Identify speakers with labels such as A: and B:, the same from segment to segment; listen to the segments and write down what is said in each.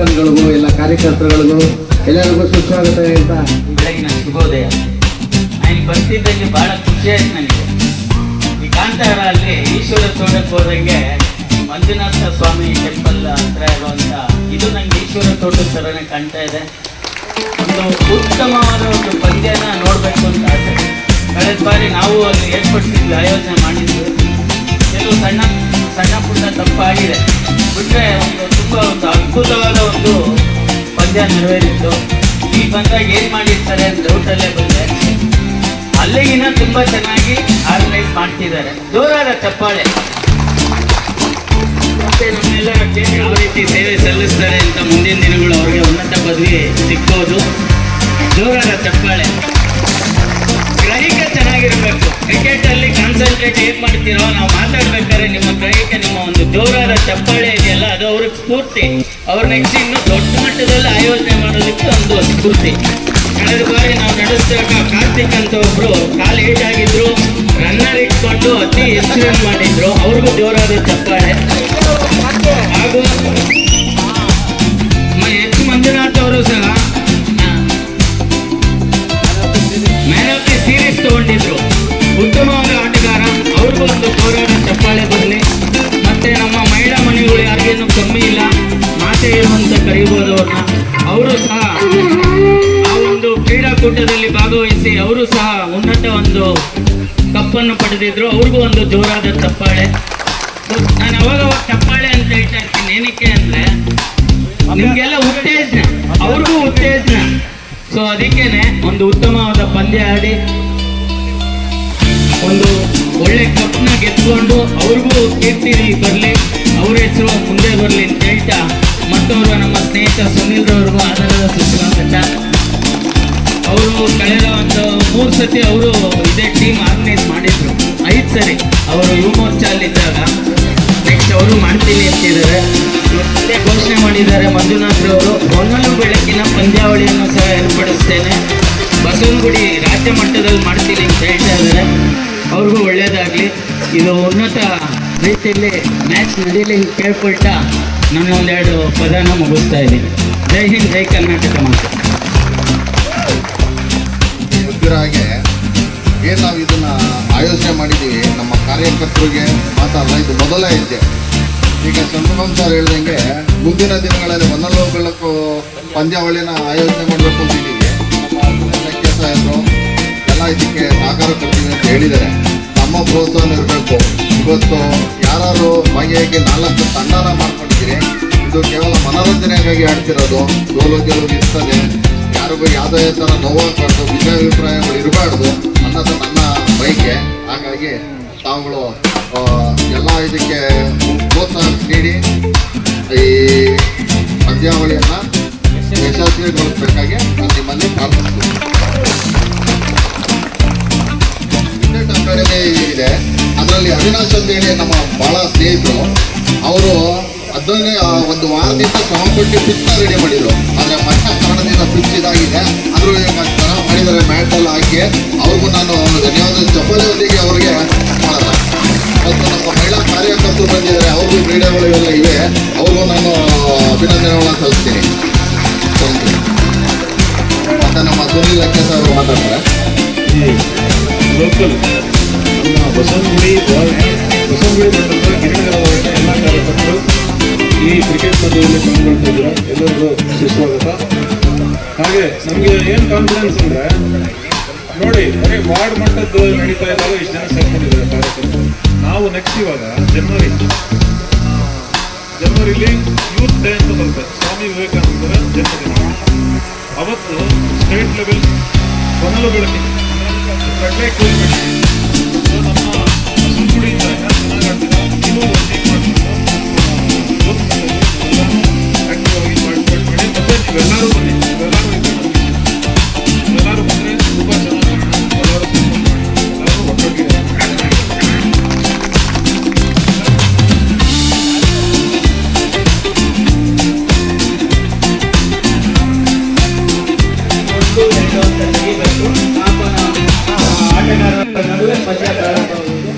A: ಮುಖಂಡಗಳಿಗೂ ಎಲ್ಲ ಕಾರ್ಯಕರ್ತರುಗಳಿಗೂ ಎಲ್ಲರಿಗೂ ಸುಸ್ವಾಗತ ಅಂತ
B: ಬೆಳಗಿನ ಶುಭೋದಯ. ನಾನು ಬರ್ತಿದ್ದಂಗೆ ಬಹಳ ಖುಷಿ ಆಯ್ತು ನನಗೆ. ಈ ಕಾಂತಾರ ಅಲ್ಲಿ ಈಶ್ವರ ತೋಟಕ್ಕೆ ಹೋದಂಗೆ ಮಂಜುನಾಥ ಸ್ವಾಮಿ ಟೆಂಪಲ್ ಹತ್ರ ಇರುವಂತ ಇದು ನಂಗೆ ಈಶ್ವರ ತೋಟದ ಥರನೇ ಕಾಣ್ತಾ ಇದೆ. ಒಂದು ಉತ್ತಮವಾದ ಒಂದು ಪಂದ್ಯನ ನೋಡಬೇಕು ಅಂತ ಆಸೆ. ಕಳೆದ ಬಾರಿ ನಾವು ಅಲ್ಲಿ ಏರ್ಪಡಿಸಿದ್ವಿ, ಆಯೋಜನೆ ಮಾಡಿದ್ವಿ. ಕೆಲವು ಸಣ್ಣ ಸಣ್ಣ ಪುಟ್ಟ ತಪ್ಪಾಗಿದೆ ಬಿಟ್ಟರೆ ತುಂಬ ಒಂದು ಅದ್ಭುತವಾದ ಒಂದು ಪಂದ್ಯ ನೆರವೇರಿತ್ತು. ಈಗ ಬಂದಾಗ ಏನು ಮಾಡಿರ್ತಾರೆ ಅಂತ ಡೌಟಲ್ಲೇ ಬಂದೆ. ಅಲ್ಲಿಗಿನ ತುಂಬ ಚೆನ್ನಾಗಿ ಆರ್ಗನೈಸ್ ಮಾಡ್ತಿದ್ದಾರೆ. ಜೋರಾದ ಚಪ್ಪಾಳೆ. ಮತ್ತೆ ನಮ್ಮೆಲ್ಲರ ಯಾವ ರೀತಿ ಸೇವೆ ಸಲ್ಲಿಸ್ತಾರೆ ಅಂತ ಮುಂದಿನ ದಿನಗಳು ಅವರಿಗೆ ಉನ್ನತ ಪದವಿ ಸಿಕ್ಕೋದು. ಜೋರಾದ ಚಪ್ಪಾಳೆ. ಗ್ರಹಿಕೆ ಚೆನ್ನಾಗಿರ್ಬೇಕು. ಕ್ರಿಕೆಟ್ ಅಲ್ಲಿ ಕಾನ್ಸಂಟ್ರೇಟ್ ಏನ್ ಮಾಡ್ತೀರೋ, ನಾವು ಮಾತಾಡ್ಬೇಕಾದ್ರೆ ನಿಮ್ಮ ಗ್ರಹಿಕೆ, ನಿಮ್ಮ ಒಂದು ಜೋರಾದ ಚಪ್ಪಾಳೆ ಇದೆಯಲ್ಲ, ಅದು ಅವ್ರಿಗೆ ಸ್ಫೂರ್ತಿ. ಅವ್ರ ನೆಕ್ಸ್ಟ್ ಇನ್ನು ದೊಡ್ಡ ಮಟ್ಟದಲ್ಲಿ ಆಯೋಜನೆ ಮಾಡೋದಕ್ಕೆ ಒಂದು ಸ್ಫೂರ್ತಿ. ಕಳೆದ ಬಾರಿ ನಾವು ನಡೆಸಿದಾಗ ಕಾರ್ತಿಕ್ ಅಂತ ಒಬ್ರು ಕಾಲು ಏಟಾಗಿದ್ರು, ರನ್ನರ್ ಇಟ್ಕೊಂಡು ಅತಿ ಹೆಚ್ಚು ರನ್ ಮಾಡಿದ್ರು. ಅವ್ರಿಗೂ ಜೋರಾದ ಚಪ್ಪಾಳೆ. ಹಾಗೂ ಎಚ್ ಮಂಜುನಾಥ್ ಅವರು ಸಹ ಮ್ಯಾನ್ ಆಫ್ ದಿ ಸೀರೀಸ್ ತಗೊಂಡಿದ್ರು. ಉತ್ತಮವಾದ ಆಟಗಾರ. ಅವ್ರಿಗೂ ಒಂದು ಜೋರಾದ ಚಪ್ಪಾಳೆ ಬರಲಿ. ಮತ್ತೆ ನಮ್ಮ ಮಹಿಳಾ ಮನೆಗಳು ಯಾರಿಗೇನು ಕಮ್ಮಿ ಇಲ್ಲ, ಮಾತೆ ಇರುವಂತ ಕರೀಬೋದು ಅವ್ರನ್ನ. ಅವರು ಸಹ ಆ ಒಂದು ಕ್ರೀಡಾಕೂಟದಲ್ಲಿ ಭಾಗವಹಿಸಿ ಅವರು ಸಹ ಉನ್ನತ ಒಂದು ಕಪ್ಪನ್ನು ಪಡೆದಿದ್ರು. ಅವ್ರಿಗೂ ಒಂದು ಜೋರಾದ ಚಪ್ಪಾಳೆ. ನಾನು ಅವಾಗ ಚಪ್ಪಾಳೆ ಅಂತ ಹೇಳ್ತಾ ಇರ್ತೀನಿ. ಏನಕ್ಕೆ ಅಂದ್ರೆ ನಿಮ್ಗೆಲ್ಲ ಉತ್ತೇಜನ, ಅವ್ರಿಗೂ ಉತ್ತೇಜನ. ಸೊ ಅದಕ್ಕೇನೆ ಒಂದು ಉತ್ತಮವಾದ ಪಂದ್ಯ ಆಡಿ ಒಂದು ಒಳ್ಳೆ ಕಪ್ನ ಗೆದ್ಕೊಂಡು ಅವ್ರಿಗೂ ಕೀರ್ತಿ ಬರಲಿ, ಅವ್ರ ಹೆಸರು ಮುಂದೆ ಬರಲಿ ಅಂತ ಹೇಳ್ತಾ, ಮತ್ತವರು ನಮ್ಮ ಸ್ನೇಹಿತ ಸುನಿಲ್ ರವ್ರಿಗೂ ಆಧಾರದ ಸುಸ್ವಾಗತ. ಅವರು ಕಳೆದ ಒಂದು 3 ಸತಿ ಅವರು ಇದೇ ಟೀಮ್ ಆರ್ಗನೈಸ್ ಮಾಡಿದ್ರು. 5 ಸರಿ ಅವರು ಯುವಮೋರ್ಚಾಲಿದ್ದಾಗ. ನೆಕ್ಸ್ಟ್ ಅವರು ಮಾಡ್ತೀನಿ ಅಂತಿದ್ದಾರೆ. ಮತ್ತೆ ಘೋಷಣೆ ಮಾಡಿದ್ದಾರೆ ಮಂಜುನಾಥ್ ರವರು. ಹೊನ್ನಲು ಬೆಳಕಿನ ಪಂದ್ಯಾವಳಿಯನ್ನು ಸಹ ಏರ್ಪಡಿಸ್ತೇನೆ, ಬಸವನಗುಡಿ ರಾಜ್ಯ ಮಟ್ಟದಲ್ಲಿ ಮಾಡ್ತೀನಿ ಅಂತ ಹೇಳ್ತಾ ಇದ್ದಾರೆ. ಅವ್ರಿಗೂ ಒಳ್ಳೇದಾಗಲಿ. ಇದು ಉನ್ನತ ರೀತಿಯಲ್ಲಿ ಮ್ಯಾಚ್ ನಡೀಲಿ ಕೇಳ್ಕೊಳ್ತಾ ನಾನು ಒಂದೆರಡು ಪದನ ಮುಗಿಸ್ತಾ ಇದ್ದೀನಿ. ಜೈ ಹಿಂದ್, ಜೈ ಕರ್ನಾಟಕ. ಮಾತು
C: ಹಾಗೆ ಏನು ನಾವು ಇದನ್ನು ಆಯೋಜನೆ ಮಾಡಿದ್ದೀವಿ, ನಮ್ಮ ಕಾರ್ಯಕರ್ತರಿಗೆ ಮಾತಲ್ಲ, ಇದು ಮೊದಲ ಹೆಜ್ಜೆ. ಈಗ ಚಂದ್ರಕಾಂತ್ ಸರ್ ಹೇಳ್ದಂಗೆ ಮುಂದಿನ ದಿನಗಳಲ್ಲಿ ಹೊನ್ನಲು ಬೆಳಕು ಪಂದ್ಯಾವಳಿನ ಆಯೋಜನೆ ಮಾಡಬೇಕು ಅಂತಿದ್ದೀವಿ. ನಮ್ಮ ಲಕ್ಕೆ ಸಾಹೇಬರು ಎಲ್ಲ ಇದಕ್ಕೆ ಸಹಕಾರ ಕೊಡ್ತೀವಿ ಅಂತ ಹೇಳಿದ್ದಾರೆ. ನಮ್ಮ ಪ್ರೋತ್ಸಾಹ ಇರಬೇಕು. ಇವತ್ತು ಯಾರು ಭಾಗಿಯಾಗಿ 4 ತಂಡನ ಮಾಡ್ಕೊಂಡಿದ್ದೀರಿ. ಇದು ಕೇವಲ ಮನೋರಂಜನೆಗಾಗಿ ಆಡ್ತಿರೋದು. ಸೋಲು ಗೆಲುವು ಇರ್ತದೆ, ಯಾರಿಗೂ ಯಾವುದೇ ಥರ ನೋವಾಗಬಾರ್ದು, ಭಿನ್ನಾಭಿಪ್ರಾಯಗಳು ಇರಬಾರ್ದು ಅನ್ನೋದು ನನ್ನ ಬಯಕೆ. ಹಾಗಾಗಿ ತಾವುಗಳು ಎಲ್ಲ ಇದಕ್ಕೆ ಪ್ರೋತ್ಸಾಹ ನೀಡಿ ಈ ಪಂದ್ಯಾವಳಿಯನ್ನು ಯಶಸ್ವಿಗೊಳಿಸಬೇಕಾಗಿ ನಾನು ನಿಮ್ಮಲ್ಲಿ ಪ್ರಾರ್ಥಿಸ್ತೀನಿ. ಕ್ರಿಕೆಟ್ ಅಕಾಡೆಮಿ ಇದೆ, ಅದರಲ್ಲಿ ಅವಿನಾಶ್ ಅಂತ ಹೇಳಿ ನಮ್ಮ ಭಾಳ ಸ್ನೇಹಿತರು. ಅವರು ಅದನ್ನೇ ಒಂದು ವಾರದಿಂದ ಶ್ರಮಪಟ್ಟು ಪಿಚ್ನ ರೆಡಿ ಮಾಡಿದರು. ಆದರೆ ಮಟ್ಟ ಕಾರಣದಿಂದ ಪಿಚ್ ಇದಾಗಿದೆ. ಆದರೂ ಚೆನ್ನಾಗಿ ಮಾಡಿದ್ದಾರೆ. ಮ್ಯಾಟಲ್ಲಿ ಹಾಕಿ ಅವ್ರಿಗೂ ನಾನು ಧನ್ಯವಾದ ಚಪ್ಪಲಿಯೊಂದಿಗೆ ಅವ್ರಿಗೆ ಮಾಡಲ್ಲ. ಮತ್ತು ನಮ್ಮ ಮಹಿಳಾ ಕಾರ್ಯಕರ್ತರು ಬಂದಿದ್ದಾರೆ, ಅವ್ರಿಗೂ ಕ್ರೀಡೆಗಳು ಇವೆಲ್ಲ ಇವೆ. ಅವ್ರಿಗೂ ನಾನು ಅಭಿನಂದನೆಗಳನ್ನು ಸಲ್ಲಿಸ್ತೀನಿ. ಮತ್ತು ನಮ್ಮ ಸುನಿಲ್ ಲಕ್ಕೆ ಸರ್ ಮಾತಾಡ್ತಾರೆ.
D: ಈ ಲೋಕಲ್ ನಮ್ಮ ಬಸವನಗುಡಿ ಮಟ್ಟದ ಗಿರಿನಗರದ ಎಲ್ಲ ಕಾರ್ಯಕರ್ತರು ಈ ಕ್ರಿಕೆಟ್ ಪಂದ್ಯದಲ್ಲಿ ಪಾಲ್ಗೊಳ್ತಿದ್ರು. ಎಲ್ಲರಿಗೂ ಸುಸ್ವಾಗತ. ಹಾಗೆ ನಮಗೆ ಏನು ಕಾನ್ಫಿಡೆನ್ಸ್ ಅಂದರೆ, ನೋಡಿ ಬರೀ ವಾರ್ಡ್ ಮಟ್ಟದ್ದು ನಡೀತಾ ಇದ್ದಾಗ ಇಷ್ಟು ಜನ ಸೇರ್ಕೊಂಡಿದ್ದಾರೆ ಕಾರ್ಯಕರ್ತರು. ನಾವು ನೆಕ್ಸ್ಟ್ ಇವಾಗ ಜನವರಿಲಿ ಯೂತ್ ಡೇ ಅಂತ ಬರುತ್ತೆ. ಸ್ವಾಮಿ ವಿವೇಕಾನಂದರ ಜನ್ಮದಿನ. ಅವತ್ತು ಸ್ಟೇಟ್ ಲೆವೆಲ್ ಹೊನ್ನಲು ಬೆಳಕಿನ ಕಡ್ಲೆ ಕೋಲ್ಬಿಟ್ಟು ನಮ್ಮ ಬಸವನಗುಡಿಯಿಂದ ಚೆನ್ನಾಗಿ ಆಡ್ತಿದ್ದಾರೆ. ನೀವು ಒಂದು ಟೀಮ್ ಮಾಡಿಕೊಂಡು ಆಕ್ಟಿವ್ ಆಗಿ ಪಾರ್ಟಿಸಿಪೇಟ್ ಮಾಡಿ. ಮತ್ತೆ ನೀವೆಲ್ಲರೂ ಬನ್ನಿ. ನೀವೆಲ್ಲರೂ ಬಂದರೆ ತುಂಬ ಚೆನ್ನಾಗಿ ಎಲ್ಲರೂ ಎಲ್ಲರೂ ಒಟ್ಟೊಟ್ಟಿಗೆ
B: ಆಟಗಾರರ ನಡುವೆ ಮಧ್ಯ ಪ್ರಾರಂಭವಾಗಿದೆ.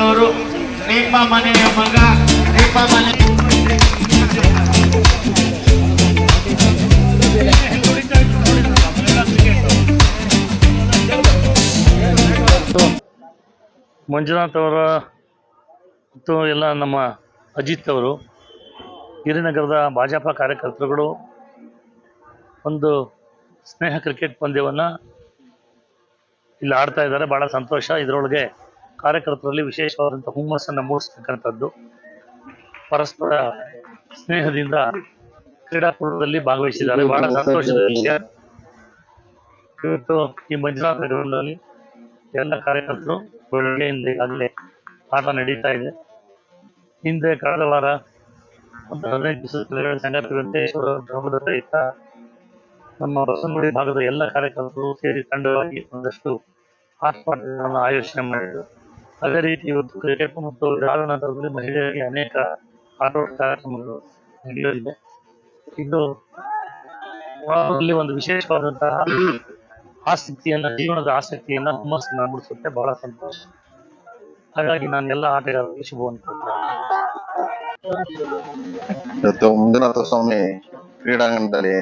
B: ಅವರು ನಿಮ್ಮ ಮನೆಯ ಮಗ ನಿಮ್ಮ ಮನೆ
E: ಮಂಜುನಾಥ್ ಅವರ ಮತ್ತು ಎಲ್ಲ ನಮ್ಮ ಅಜಿತ್ ಅವರು ಗಿರಿನಗರದ ಭಾಜಪ ಕಾರ್ಯಕರ್ತರುಗಳು ಒಂದು ಸ್ನೇಹ ಕ್ರಿಕೆಟ್ ಪಂದ್ಯವನ್ನು ಇಲ್ಲಿ ಆಡ್ತಾ ಇದ್ದಾರೆ. ಭಾಳ ಸಂತೋಷ. ಇದರೊಳಗೆ ಕಾರ್ಯಕರ್ತರಲ್ಲಿ ವಿಶೇಷವಾದಂಥ ಹುಮ್ಮಸ್ಸನ್ನು ಮೂಡಿಸ್ತಕ್ಕಂಥದ್ದು, ಪರಸ್ಪರ ಸ್ನೇಹದಿಂದ ಕ್ರೀಡಾಕೂಟದಲ್ಲಿ ಭಾಗವಹಿಸಿದ್ದಾರೆ. ಬಹಳ ಸಂತೋಷದ ವಿಷಯ. ಇವತ್ತು ಈ ಮಂಜುನಾಥ ಗ್ರೌಂಡಲ್ಲಿ ಎಲ್ಲ ಕಾರ್ಯಕರ್ತರು ಬೆಳಗ್ಗೆಯಿಂದ ಈಗಾಗಲೇ ಆಟ ನಡೀತಾ ಇದೆ. ಹಿಂದೆ ಕಳೆದ ವಾರ ಒಂದು 15 ದಿವಸದ ಕೆಳಗಡೆ ಸಂಗಾತಿ ವೆಂಕಟೇಶ್ವರ ಗ್ರಾಮದ ರೈತ ನಮ್ಮ ಬಸವನಗುಡಿ ಭಾಗದ ಎಲ್ಲ ಕಾರ್ಯಕರ್ತರು ಸೇರಿ ತಂಡವಾಗಿ ಒಂದಷ್ಟು ಆಟಪಾಠಗಳನ್ನು ಆಯೋಜನೆ ಮಾಡಿದರು. ಅದೇ ರೀತಿ ಇವತ್ತು ಕ್ರಿಕೆಟ್ ಮತ್ತು ಇದಾದ ನಂತರದಲ್ಲಿ ಮಹಿಳೆಯರಿಗೆ ಅನೇಕ ಆಟೋಟ ಕಾರ್ಯಕ್ರಮಗಳು ನಡೆಯಲಿದೆ. ಇದು ಒಂದು ವಿಶೇಷವಾದಂತಹ ಆಸಕ್ತಿಯನ್ನ, ಜೀವನದ ಆಸಕ್ತಿಯನ್ನ, ಹುಮ್ಮಸ್ಸನ್ನ ಮೂಡಿಸುತ್ತೆ. ಬಹಳ ಸಂತೋಷ. ಹಾಗಾಗಿ ನಾನು ಎಲ್ಲ ಆಟಗಾರರಿಗೆ ಶುಭವನ್ನು ಕೊಡ್ತೇನೆ.
C: ಇವತ್ತು ಮಂಜುನಾಥ ಸ್ವಾಮಿ ಕ್ರೀಡಾಂಗಣದಲ್ಲಿ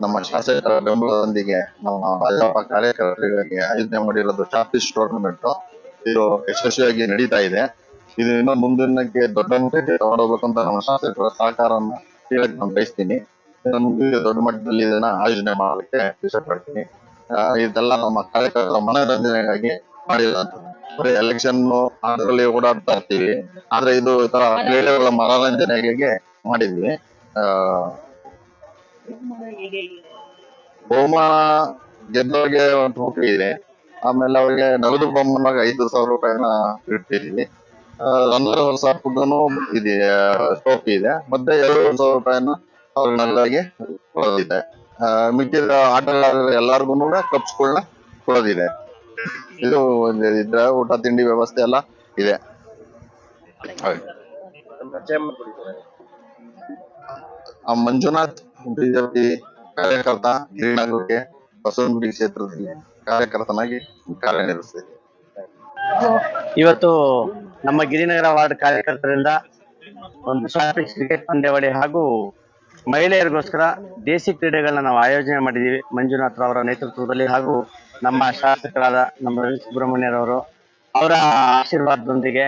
C: ನಮ್ಮ ಶಾಸಕರ ಬೆಂಬಲದೊಂದಿಗೆ ನಮ್ಮ ಭಾಜಪ ಕಾರ್ಯಕರ್ತರಿಗೆ ಆಯೋಜನೆ ಮಾಡಿರೋದು ಚಾಪಿಸ್ ಟೂರ್ನಮೆಂಟ್ ಇದು ಯಶಸ್ವಿಯಾಗಿ ನಡೀತಾ ಇದೆ. ಇದು ಇನ್ನೂ ಮುಂದಿನಕ್ಕೆ ದೊಡ್ಡ ಮಟ್ಟಕ್ಕೆ ತಗೊಂಡೋಗ್ಬೇಕಂತ ನಮ್ಮ ಶಾಸಕರ ಸಹಕಾರವನ್ನು ಕೇಳಕ್ಕೆ ನಾನು ಬಯಸ್ತೀನಿ. ದೊಡ್ಡ ಮಟ್ಟದಲ್ಲಿ ಇದನ್ನ ಆಯೋಜನೆ ಮಾಡಲಿಕ್ಕೆ ಇಷ್ಟಪಡ್ತೀನಿ. ಇದೆಲ್ಲ ನಮ್ಮ ಕಾರ್ಯಕರ್ತರ ಮನರಂಜನೆಗಾಗಿ ಮಾಡಿರೋಂಥದ್ದು. ಎಲೆಕ್ಷನ್ ಅದರಲ್ಲಿ ಓಡಾಡ್ತಾ ಇರ್ತೀವಿ, ಆದ್ರೆ ಇದು ಈ ತರ ಕ್ರೀಡೆಗಳ ಮನರಂಜನೆಗೆ ಮಾಡಿದ್ವಿ. ಬಹುಮಾನ ಗೆದ್ದವರಿಗೆ ಒಂದು ಟ್ರೋಫಿ ಇದೆ. ಆಮೇಲೆ ಅವ್ರಿಗೆ ನಗದು ಬಹುಮಾನ 5,000 ರೂಪಾಯಿನ ಇಟ್ಟಿದ್ವಿ. ರನ್ನರ್ ವರ್ಷ ಫುಡ್ನು ಇದೆ, ಟ್ರೋಫಿ ಇದೆ. ಮತ್ತೆ 2,000 ರೂಪಾಯಿನ ಅವ್ರಿಗೆ ನಲ್ಲಾಗಿ ಕೊಡೋದಿದೆ. ಮಿಕ್ಕಿದ ಆಟಗಾರರು ಎಲ್ಲಾರ್ಗು ಕಪ್ಸ್ಗಳನ್ನ ಕೊಡೋದಿದೆ. ಇದು ಇದ್ರೆ ಊಟ ತಿಂಡಿ ವ್ಯವಸ್ಥೆ ಎಲ್ಲ ಇದೆ. ಮಂಜುನಾಥ್ ಬಿಜೆಪಿ ಕಾರ್ಯಕರ್ತ, ಗಿರಿನಗರಕ್ಕೆ ಬಸವನಗುಡಿ ಕ್ಷೇತ್ರದಲ್ಲಿ ಕಾರ್ಯಕರ್ತನಾಗಿ ಕಾರ್ಯನಿರ್ವಹಿಸಿದೆ.
F: ಇವತ್ತು ನಮ್ಮ ಗಿರಿನಗರ ವಾರ್ಡ್ ಕಾರ್ಯಕರ್ತರಿಂದ ಒಂದು ಶಾಪಿಂಗ್ ಕ್ರಿಕೆಟ್ ಪಂದ್ಯಾವಳಿ ಹಾಗೂ ಮಹಿಳೆಯರಿಗೋಸ್ಕರ ದೇಸಿ ಕ್ರೀಡೆಗಳನ್ನ ನಾವು ಆಯೋಜನೆ ಮಾಡಿದ್ದೀವಿ ಮಂಜುನಾಥ್ ಅವರ ನೇತೃತ್ವದಲ್ಲಿ. ಹಾಗೂ ನಮ್ಮ ಶಾಸಕರಾದ ನಮ್ಮ ರವಿ ಸುಬ್ರಹ್ಮಣ್ಯರವರು ಅವರ ಆಶೀರ್ವಾದದೊಂದಿಗೆ,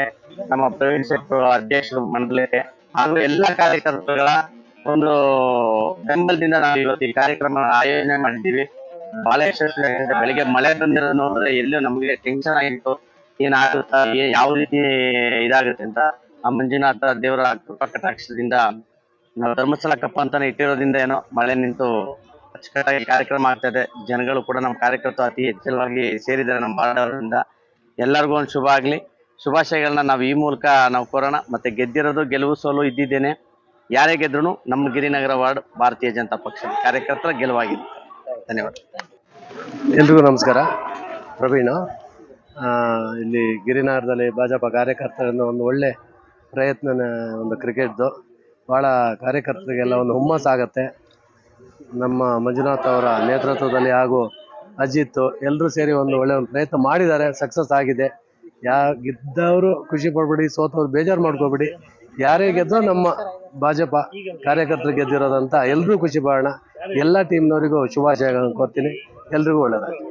F: ನಮ್ಮ ಪ್ರವೀಣ್ ಶೆಟ್ಟಿ ಅಧ್ಯಕ್ಷರು ಮಂಡಲಕ್ಕೆ ಹಾಗೂ ಎಲ್ಲ ಕಾರ್ಯಕರ್ತರುಗಳ ಒಂದು ಬೆಂಬಲದಿಂದ ನಾವು ಇವತ್ತು ಈ ಕಾರ್ಯಕ್ರಮ ಆಯೋಜನೆ ಮಾಡಿದ್ದೀವಿ. ಬಹಳ ಯಶಸ್ವಿಯಾಗಿದೆ. ಬೆಳಿಗ್ಗೆ ಮಳೆ ಬಂದಿರೋದು ನೋಡಿದ್ರೆ ಎಲ್ಲೂ ನಮಗೆ ಟೆನ್ಷನ್ ಆಗಿತ್ತು, ಏನಾಗುತ್ತಾ, ಯಾವ ರೀತಿ ಇದಾಗುತ್ತೆ ಅಂತ. ಆ ಮಂಜುನಾಥ ದೇವರ ಕೃಪಾ ಕಟಾಕ್ಷದಿಂದ ನಾವು ಧರ್ಮಸ್ಥಳ ಕಪ್ಪ ಅಂತಾನೆ ಇಟ್ಟಿರೋದ್ರಿಂದ ಏನೋ ಮಳೆ ನಿಂತು ಅಚ್ಚುಕಟ್ಟಾಗಿ ಕಾರ್ಯಕ್ರಮ ಆಗ್ತಾ ಇದೆ. ಜನಗಳು ಕೂಡ ನಮ್ಮ ಕಾರ್ಯಕರ್ತರು ಅತಿ ಹೆಚ್ಚಳವಾಗಿ ಸೇರಿದ್ದಾರೆ ನಮ್ಮ ವಾರ್ಡವರಿಂದ. ಎಲ್ಲರಿಗೂ ಒಂದು ಶುಭ ಆಗಲಿ. ಶುಭಾಶಯಗಳನ್ನ ನಾವು ಈ ಮೂಲಕ ನಾವು ಕೋರೋಣ. ಮತ್ತೆ ಗೆದ್ದಿರೋದು ಗೆಲುವು ಸೋಲು ಇದ್ದಿದ್ದೇನೆ. ಯಾರೇ ಗೆದ್ರು ನಮ್ಮ ಗಿರಿನಗರ ವಾರ್ಡ್ ಭಾರತೀಯ ಜನತಾ ಪಕ್ಷದ ಕಾರ್ಯಕರ್ತರ ಗೆಲುವಾಗಿದೆ. ಧನ್ಯವಾದ.
G: ಎಲ್ರಿಗೂ ನಮಸ್ಕಾರ. ಪ್ರವೀಣ. ಇಲ್ಲಿ ಗಿರಿನಗರದಲ್ಲಿ ಭಾಜಪ ಕಾರ್ಯಕರ್ತರನ್ನು ಒಂದು ಒಳ್ಳೆ ಪ್ರಯತ್ನ, ಒಂದು ಕ್ರಿಕೆಟ್ದು ಭಾಳ ಕಾರ್ಯಕರ್ತರಿಗೆಲ್ಲ ಒಂದು ಹುಮ್ಮಸ್ಸಾಗತ್ತೆ. ನಮ್ಮ ಮಂಜುನಾಥ್ ಅವರ ನೇತೃತ್ವದಲ್ಲಿ ಹಾಗೂ ಅಜಿತ್ ಎಲ್ಲರೂ ಸೇರಿ ಒಂದು ಒಳ್ಳೆ ಒಂದು ಪ್ರಯತ್ನ ಮಾಡಿದ್ದಾರೆ. ಸಕ್ಸಸ್ ಆಗಿದೆ. ಗೆದ್ದವರು ಖುಷಿ ಪಡ್ಬೇಡಿ, ಸೋತವ್ರು ಬೇಜಾರು ಮಾಡ್ಕೋಬೇಡಿ. ಯಾರೇ ಗೆದ್ದೋ ನಮ್ಮ ಭಾಜಪ ಕಾರ್ಯಕರ್ತರು ಗೆದ್ದಿರೋದಂತ ಎಲ್ಲರೂ ಖುಷಿ ಪಡೋಣ. ಎಲ್ಲ ಟೀಮ್ನವರಿಗೂ ಶುಭಾಶಯಗಳನ್ನು ಕೋರ್ತೀನಿ. ಎಲ್ರಿಗೂ ಒಳ್ಳೆಯದಾಗಲಿ.